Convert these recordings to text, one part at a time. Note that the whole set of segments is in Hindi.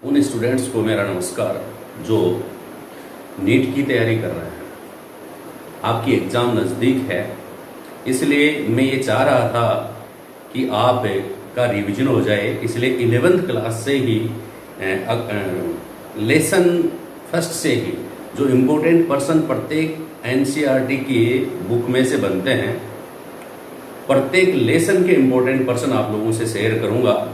उन स्टूडेंट्स को मेरा नमस्कार जो नीट की तैयारी कर रहे हैं। आपकी एग्ज़ाम नज़दीक है, इसलिए मैं ये चाह रहा था कि आप का रिवीजन हो जाए। इसलिए 11th क्लास से ही लेसन फर्स्ट से ही जो इम्पोर्टेंट पर्सन प्रत्येक एनसीईआरटी की बुक में से बनते हैं, प्रत्येक लेसन के इम्पोर्टेंट पर्सन आप लोगों से शेयर करूंगा।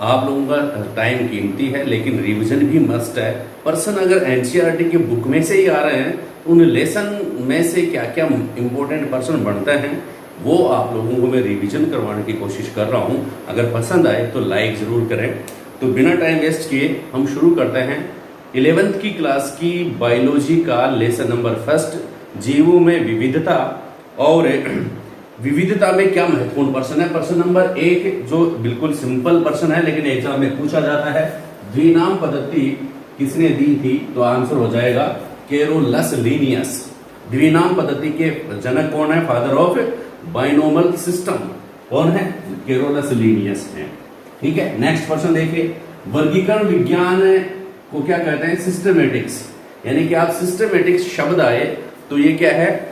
आप लोगों का टाइम कीमती है, लेकिन रिवीजन भी मस्ट है। पर्सन अगर एनसीईआरटी की बुक में से ही आ रहे हैं, उन लेसन में से क्या क्या इम्पोर्टेंट पर्सन बनते हैं वो आप लोगों को मैं रिवीजन करवाने की कोशिश कर रहा हूं। अगर पसंद आए तो लाइक ज़रूर करें। तो बिना टाइम वेस्ट किए हम शुरू करते हैं 11th की क्लास की बायोलॉजी का लेसन नंबर फर्स्ट, जीवों में विविधता। और विविधता में क्या महत्वपूर्ण पर्सन है? पर्सन नंबर 1 जो बिल्कुल सिंपल पर्सन है, लेकिन एग्जाम में पूछा जाता है। द्विनाम पद्धति किसने दी थी? तो आंसर हो जाएगा केरोलस लीनियस। द्विनाम पद्धति के जनक कौन है? फादर ऑफ बाइनोमल सिस्टम कौन है? केरोलस लीनियस है। ठीक है, नेक्स्ट पर्सन देखिए। वर्गीकरण विज्ञान को क्या कहते हैं? सिस्टमेटिक्स। यानी कि आप सिस्टमेटिक्स शब्द आए तो ये क्या है?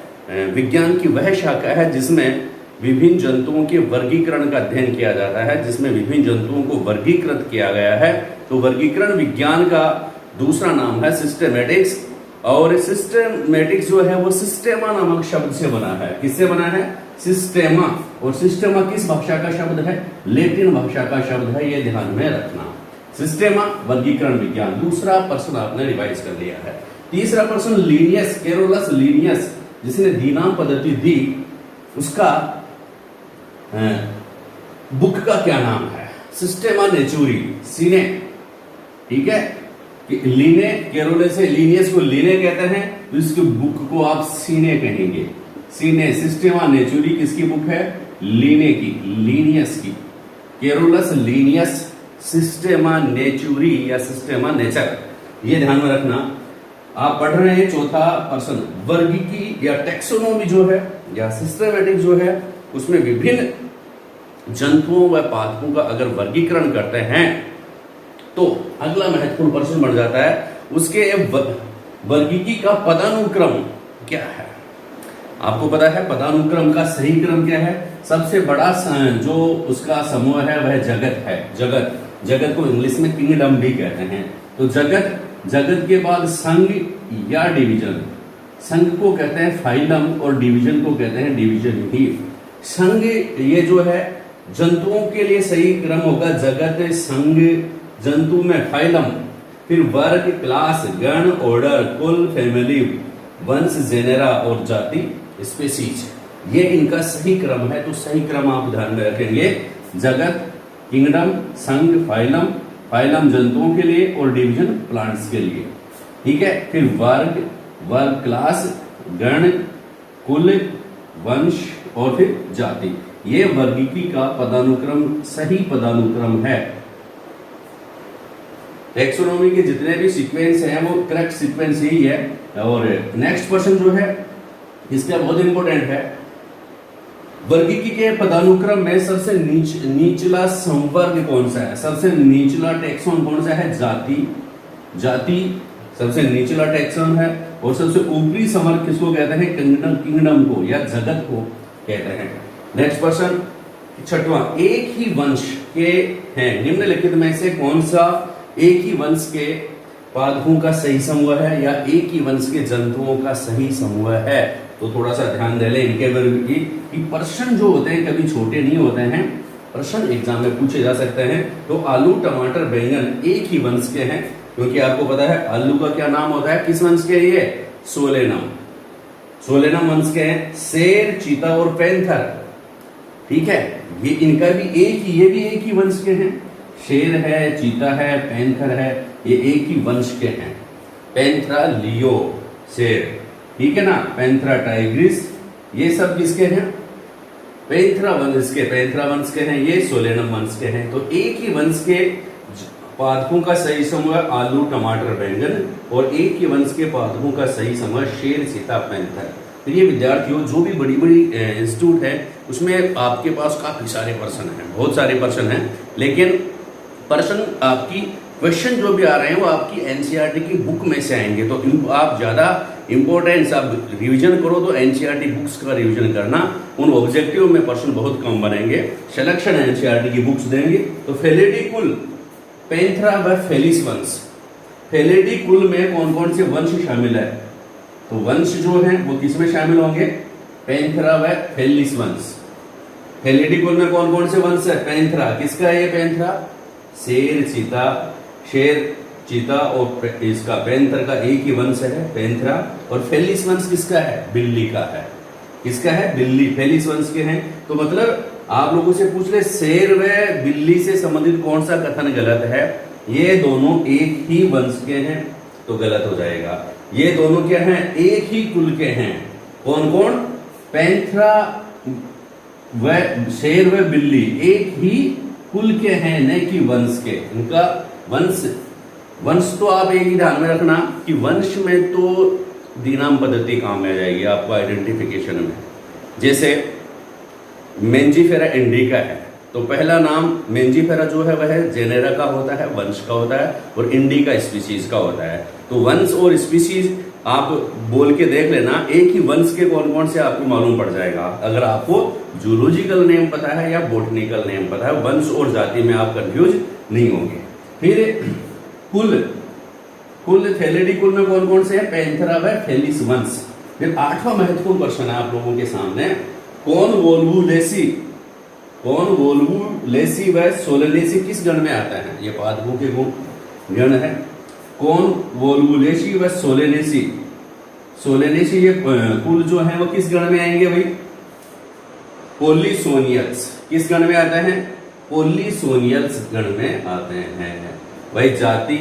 विज्ञान की वह शाखा है जिसमें विभिन्न जंतुओं के वर्गीकरण का अध्ययन किया जाता है, जिसमें विभिन्न जंतुओं को वर्गीकृत किया गया है। तो वर्गीकरण विज्ञान का दूसरा नाम है सिस्टमेटिक्स। और सिस्टमेटिक्स जो है वो सिस्टेमा नामक शब्द से बना है। किससे बना है? सिस्टेमा। और सिस्टेमा किस भाषा का शब्द है? लैटिन भाषा का शब्द है, ये ध्यान में रखना। सिस्टेमा वर्गीकरण विज्ञान। दूसरा पर्सन आपने रिवाइज कर लिया है। तीसरा पर्सन लीनियस, केरोलस लीनियस, जिसने द्विनाम पद्धति दी, उसका बुक का क्या नाम है? सिस्टेमा नेचुरी, सीने। ठीक है, लीने, केरोलस से लीनियस को लीने कहते हैं, तो इसकी बुक को आप सीने कहेंगे। सीने। सिस्टेमा नेचुरी किसकी बुक है? लीने की, लीनियस की। केरोलस लीनियस, सिस्टेमा नेचुरी या सिस्टेमा नेचर, ये ध्यान में रखना। आप पढ़ रहे हैं चौथा पर्सन। वर्गीकी या टेक्सोनोमी जो है या सिस्टमेटिक जो है, उसमें विभिन्न जंतुओं व पादपों का अगर वर्गीकरण करते हैं तो अगला महत्वपूर्ण प्रश्न बन जाता है उसके वर्गीकी का पदानुक्रम क्या है? आपको पता है पदानुक्रम का सही क्रम क्या है? सबसे बड़ा जो उसका समूह है वह जगत है। जगत को इंग्लिश में किंगडम भी कहते हैं। तो जगत के बाद संघ या डिवीजन। संघ को कहते हैं फाइलम और डिवीजन को कहते हैं डिवीजन ही। संघ ये जो है जंतुओं के लिए सही क्रम होगा जगत, संघ, जंतु में फाइलम, फिर वर्ग, क्लास, गण, ऑर्डर, कुल, फैमिली, वंश, जेनेरा और जाति, स्पीशीज। ये इनका सही क्रम है। तो सही क्रम आप ध्यान में रखेंगे। जगत, किंगडम, संघ, फाइलम जंतुओं के लिए और डिवीजन प्लांट्स के लिए। ठीक है, फिर वर्ग, क्लास, गण, कुल, वंश और फिर जाति। ये वर्गीकी का पदानुक्रम सही पदानुक्रम है। टेक्सोनोमी के जितने भी सीक्वेंस हैं वो करेक्ट सीक्वेंस ही है। और नेक्स्ट क्वेश्चन जो है इसका बहुत इंपॉर्टेंट है। वर्गीकी के पदानुक्रम में सबसे निचला संवर्ग कौन सा है? सबसे निचला टेक्सोन कौन सा है? जाति सबसे निचला टेक्सोन है। और सबसे ऊपरी संवर्ग किसको कहते हैं? किंगडम को या जगत को कहते हैं। नेक्स्ट क्वेश्चन छठवां। एक ही वंश के हैं निम्नलिखित में से कौन सा एक ही वंश के पादपों का सही समूह है या एक ही वंश के जंतुओं का सही समूह है? तो थोड़ा सा ध्यान दे लें इनके वर्ग की कि प्रश्न जो होते हैं कभी छोटे नहीं होते हैं। प्रश्न एग्जाम में पूछे जा सकते हैं। तो आलू, टमाटर, बैंगन एक ही वंश के हैं, क्योंकि आपको पता है आलू का क्या नाम होता है? किस वंश के? ये सोलेनम वंश के हैं। शेर, चीता और पैंथर, ठीक है, ये इनका भी ये भी एक ही वंश के हैं। शेर है, चीता है, पैंथर है, ये एक ही वंश के हैं। पैंथरा लियो शेर, ठीक है ना, पैंथरा टाइग्रिस, ये सब किसके हैं? पैंथरा वंश के हैं। ये सोलेनम वंश के हैं। तो एक ही वंश के पादपों का सही समूह आलू, टमाटर, बैंगन, और एक ही वंश के पादपों का सही समूह शेर, चीता, पैंथर। तो ये विद्यार्थियों जो भी बड़ी बड़ी इंस्टीट्यूट है उसमें आपके पास काफी सारे पर्सन हैं, बहुत सारे पर्सन हैं, लेकिन पर्सन आपकी क्वेश्चन जो भी आ रहे हैं वो आपकी एनसीईआरटी की बुक में से आएंगे। तो आप ज़्यादा इंपॉर्टेंस आप रिवीजन करो तो एनसीईआरटी बुक्स का रिवीजन करना, उन ऑब्जेक्टिव में पर्सन बहुत कम बनेंगे। सिलेक्शन एनसीईआरटी की बुक्स देंगे। तो फेलिडी कुल पैंथेरा व फेलिस वंश, फेलिडी कुल में कौन कौन से वंश शामिल है? तो वंश जो है वो किस में शामिल होंगे? पैंथेरा व फेलिस वंश। फेलिडी कुल में कौन कौन से वंश है? पैंथेरा, किसका है ये पैंथेरा? शेर, चीता, शेर, चीता और इसका पैंथर का एक ही वंश है पैंथेरा। और फेलिस वंश किसका है? बिल्ली का है। किसका है? बिल्ली। फेलिस वंश के हैं। तो मतलब आप लोगों से पूछ ले शेर व बिल्ली से संबंधित कौन सा कथन गलत है? ये दोनों एक ही वंश के हैं तो गलत हो जाएगा। ये दोनों क्या हैं? एक ही कुल के हैं। कौन कौन? पैंथेरा व शेर व बिल्ली एक ही कुल के हैं, न कि वंश के। इनका वंश तो आप एक ही ध्यान में रखना कि वंश में तो दिनाम पद्धति काम में आ जाएगी आपको आइडेंटिफिकेशन में। जैसे मेंजीफेरा इंडिका है तो पहला नाम मेंजीफेरा जो है वह जेनेरा का होता है, वंश का होता है, और इंडिका स्पीशीज का होता है। तो वंश और स्पीशीज आप बोल के देख लेना, एक ही वंश के कौन कौन से आपको मालूम पड़ जाएगा अगर आपको जूलॉजिकल नेम पता है या बोटनिकल नेम पता है। वंश और जाति में आप कंफ्यूज नहीं होंगे। फिर कुल फेलिडी कुल में कौन कौन से हैं? पैंथेरा व फेलिस वंश। फिर 8वां महत्वपूर्ण प्रश्न है आप लोगों के सामने, कॉनवोल्वुलेसी व सोलेनेसी किस गण में आता है? ये पादपों के गण है। कॉनवोल्वुलेसी व सोलेनेसी, सोलेनेसी ये कुल जो है वो किस गण में आएंगे भाई? पोलिसोनियल्स। किस गण में आते हैं? पोलिसोनियल्स गण में आते हैं। भाई जाति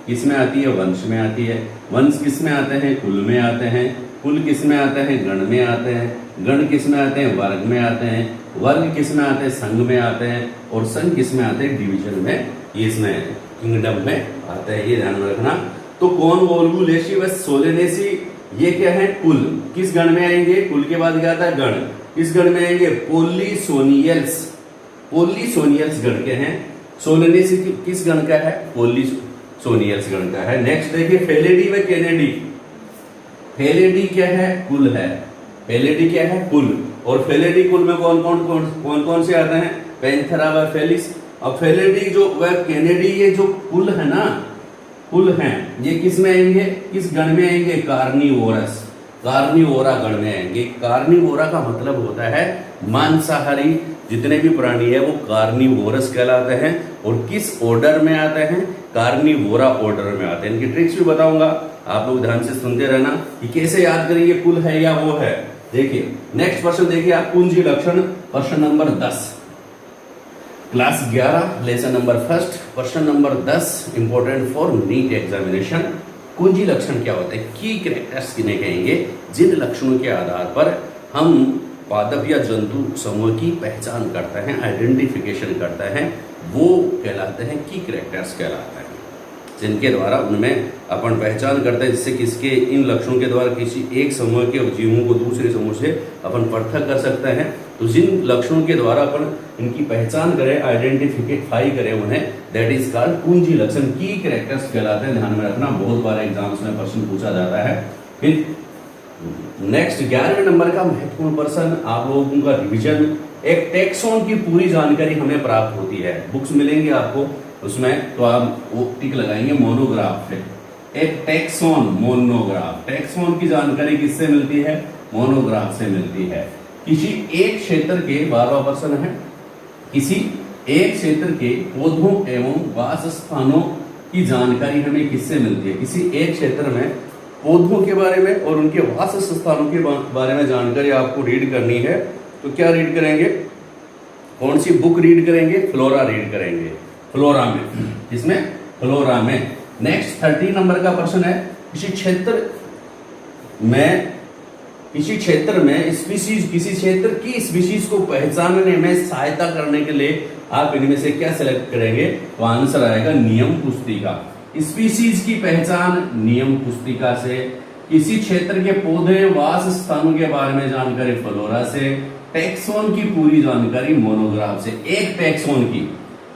किस में आती है? वंश में आती है। वंश किस में आते हैं? कुल में आते हैं। कुल किस में आते हैं? गण में आते हैं। गण किस में आते हैं? वर्ग में आते हैं। वर्ग किस में आते हैं? संघ में आते हैं। और संघ किस में आते हैं? डिवीजन में, इसमें किंगडम में आते हैं। ये ध्यान में रखना। तो कॉनवोल्वुलेसी व सोलेनेसी ये क्या है? कुल। किस गण में आएंगे? कुल के बाद क्या आता है? गण। किस गण में आएंगे? पोलिसोनियल्स, पोलिसोनियल्स गण के हैं। सोलेनेसी किस गण का है? पोलिसोनियल्स गण का है। नेक्स्ट देखिए फेलिडी व कैनेडी। फेलिडी क्या है? कुल है। फेलिडी क्या है? कुल। और फेलिडी कुल में कौन कौन से आते हैं? पैंथेरा व फेलिस। अब फेलिडी जो व कैनेडी ये जो कुल है ना, कुल हैं, ये किस में आएंगे? किस गण में आएंगे? कार्निवोरस, कार्निवोरा गण में आएंगे। कार्निवोरा का मतलब होता है मांसाहारी। जितने भी प्राणी है वो कार्निवोरस कहलाते हैं। और किस ऑर्डर में आते हैं? कार्निवोरा ऑर्डर में आते हैं। इनकी ट्रिक्स भी बताऊंगा, आप लोग ध्यान से सुनते रहना कि कैसे याद करेंगे कुल है या वो है। देखिए नेक्स्ट प्रश्न देखिए आप, कुंजी लक्षण, प्रश्न नंबर 10, क्लास 11 लेसन नंबर 1, प्रश्न नंबर 10, इंपॉर्टेंट फॉर नीट एग्जामिनेशन। कुंजी लक्षण क्या होता है? की कैरेक्टर्स किन्हें कहेंगे? जिन लक्षणों के आधार पर हम पादप या जंतु समूह की पहचान करते हैं, आइडेंटिफिकेशन करते हैं, वो कहलाते हैं की कैरेक्टर्स कहलाते हैं। जिनके द्वारा उनमें अपन पहचान करते हैं, जिससे किसके इन लक्षणों के द्वारा किसी एक समूह के जीवों को दूसरे समूह से अपन पृथक कर सकते हैं। तो जिन लक्षणों के द्वारा अपन इनकी पहचान करें, आइडेंटिफाई करें उन्हें, दैट इज कॉल्ड कुंजी लक्षण, की कैरेक्टर्स कहलाते हैं। ध्यान में रखना, बहुत बार एग्जाम्स में प्रश्न पूछा जाता है। फिर नेक्स्ट 11वें नंबर का महत्वपूर्ण प्रश्न, आप लोगों का रिवीजन, एक टैक्सॉन की पूरी जानकारी हमें प्राप्त होती है। बुक्स मिलेंगे आपको उसमें, तो आप वो टिक लगाएंगे मोनोग्राफ पे। एक टैक्सॉन, मोनोग्राफ, टैक्सॉन की जानकारी किससे मिलती है? मोनोग्राफ से मिलती है। किसी एक क्षेत्र के 12वां प्रश्न है, किसी एक क्षेत्र के पौधों एवं वास स्थानों की जानकारी हमें किससे मिलती है? किसी एक क्षेत्र में पौधों के बारे में और उनके वास स्थानों के बारे में जानकारी आपको रीड करनी है। तो क्या रीड करेंगे? कौन सी बुक रीड करेंगे? फ्लोरा रीड करेंगे। फ्लोरा में, इसमें फ्लोरा में। नेक्स्ट 30 नंबर का प्रश्न है, किसी क्षेत्र में स्पीशीज, किसी क्षेत्र की स्पीशीज को पहचानने में सहायता करने के लिए आप इनमें से क्या सेलेक्ट करेंगे? तो आंसर आएगा नियम पुस्तिका। स्पीशीज की पहचान नियम पुस्तिका से, किसी क्षेत्र के पौधे वास स्थानों के बारे में जानकारी फ्लोरा से, टैक्सॉन की पूरी जानकारी मोनोग्राफ से। एक टैक्सॉन की,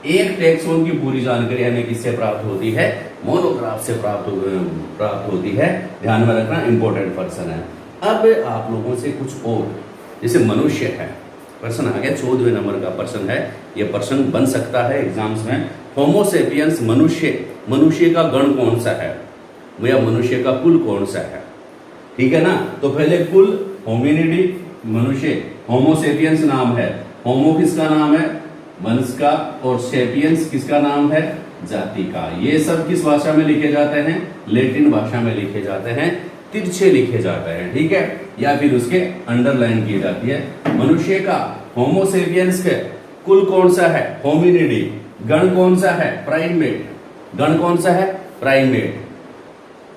एक टैक्सोन की पूरी जानकारी हमें किससे प्राप्त होती है? मोनोग्राफ से प्राप्त होती है। ध्यान में रखना, इंपॉर्टेंट पर्सन है। अब आप लोगों से कुछ और, जैसे मनुष्य है, पर्सन आ गया, 14वें नंबर का पर्सन है, ये पर्सन बन सकता है एग्जाम्स में। होमोसेपियंस, मनुष्य, मनुष्य का गण कौन सा है या मनुष्य का कुल कौन सा है? ठीक है ना। तो पहले कुल होमिनिडी, मनुष्य, होमोसेपियंस नाम है, होमो किसका नाम है? वंश का, और सेपियंस किसका नाम है? जाति का। ये सब किस भाषा में लिखे जाते हैं? लैटिन भाषा में लिखे जाते हैं, तिरछे लिखे जाते हैं, ठीक है, या फिर उसके अंडरलाइन की जाती है। मनुष्य का, होमोसेपियंस के कुल कौन सा है? होमिनिडी। गण कौन सा है? प्राइमेट। गण कौन सा है? प्राइमेट।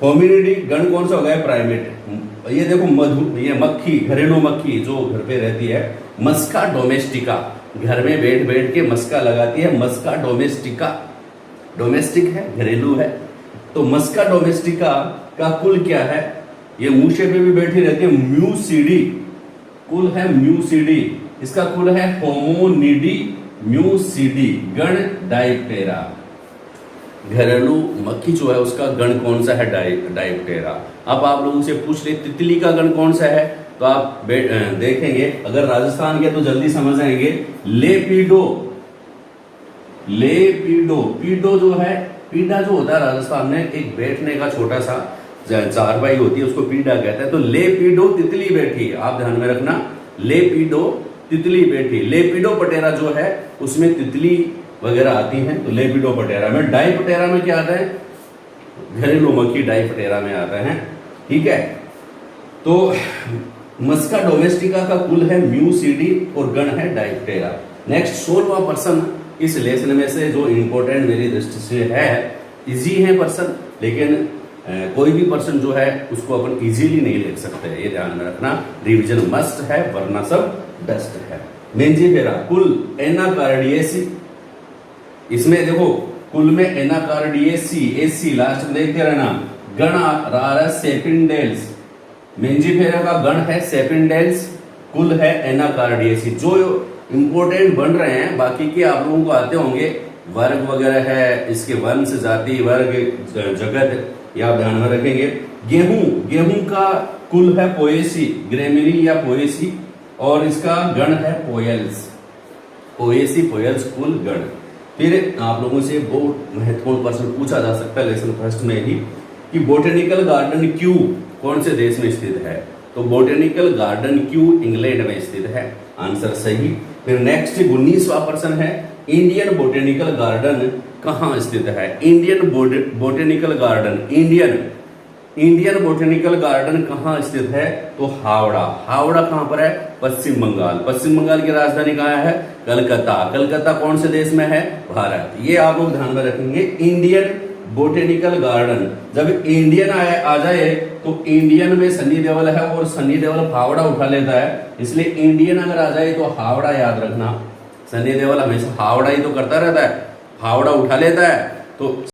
होमिनिडी गण कौन सा हो गया? प्राइमेट। ये देखो मधु, ये मक्खी, घरेलू मक्खी जो घर पे रहती है, मस्का डोमेस्टिका, घर में बैठ बैठ के मस्का लगाती है, मस्का डोमेस्टिका। डोमेस्टिक है, घरेलू है, तो मस्का डोमेस्टिका का कुल क्या है? ये मूछे पे भी बैठी रहती है, म्यूसीडी, कुल है म्यूसीडी। इसका कुल है होमोनिडी म्यूसीडी, गण डाइप्टेरा। घरेलू मक्खी जो है उसका गण कौन सा है? डाइप्टेरा। अब आप लोगों से पूछ ले तितली का गण कौन सा है, तो आप देखेंगे, अगर राजस्थान के तो जल्दी समझ आएंगे, लेपिडो। लेपिडो, पीडो जो है, पीडा जो होता है राजस्थान में एक बैठने का छोटा सा चारपाई होती है, उसको पीडा कहते हैं। तो लेपिडो तितली बैठी, आप ध्यान में रखना, लेपिडो तितली बैठी। लेपिडो पटेरा जो है उसमें तितली वगैरह आती हैं, तो लेपिडो पटेरा में। डाइपटेरा में क्या आता है? घरेलू मक्खी डाइपटेरा में आता है, ठीक है। तो मस्का डोमेस्टिका का कुल है म्यूसीडी और गण है डाइपटेरा। नेक्स्ट 16वां पर्सन इस लेसन में से जो इंपॉर्टेंट मेरी दृष्टि से है, इजी है पर्सन, लेकिन कोई भी पर्सन जो है उसको अपन इजीली नहीं लिख सकते, ये ध्यान में रखना, रिवीजन मस्ट है, वरना सब डस्ट है। मेंजिफेरा कुल एनाकार्डियेसी, इसमें देखो कुल में एनाकार्डियेसी, एसी लास्ट में देखते रहना। गण आ रहा है सेपिंडेल्स, मेंजिफेरा का गण है सेपिंडेल्स, कुल है एनाकार्डियेसी। जो इंपोर्टेंट बन रहे हैं बाकी के आप लोगों को आते होंगे, वर्ग वगैरह है, इसके वंश, जाति, वर्ग, जगत, ये आप ध्यान में रखेंगे। गेहूं, गेहूं का कुल है पोएसी, ग्रेमिनी या पोएसी, और इसका गण है पोयल्स, पोएसी, पोयल्स, कुल, गण। फिर आप लोगों से बहुत महत्वपूर्ण प्रश्न पूछा जा सकता है लेसन फर्स्ट में ही, कि बोटेनिकल गार्डन क्यू कौन से देश में स्थित है? तो बोटेनिकल गार्डन क्यू इंग्लैंड में स्थित है, आंसर सही। फिर नेक्स्ट 19वां प्रश्न है, इंडियन बोटेनिकल गार्डन कहाँ स्थित है? Indian botanical garden, Indian botanical garden कहाँ स्थित है? तो हावड़ा। हावड़ा कहाँ पर है? पश्चिम बंगाल। पश्चिम बंगाल की राजधानी कहाँ है? कलकत्ता। कलकत्ता कौन से देश में है? भारत। ये आप लोग ध्यान में रखेंगे। इंडियन बोटेनिकल गार्डन, जब इंडियन आ जाए तो इंडियन में सनी देओल है और सनी देओल हावड़ा उठा लेता है, इसलिए इंडियन अगर आ जाए तो हावड़ा याद रखना। सनी देओल हमेशा हावड़ा ही तो करता रहता है, हावड़ा उठा लेता है, तो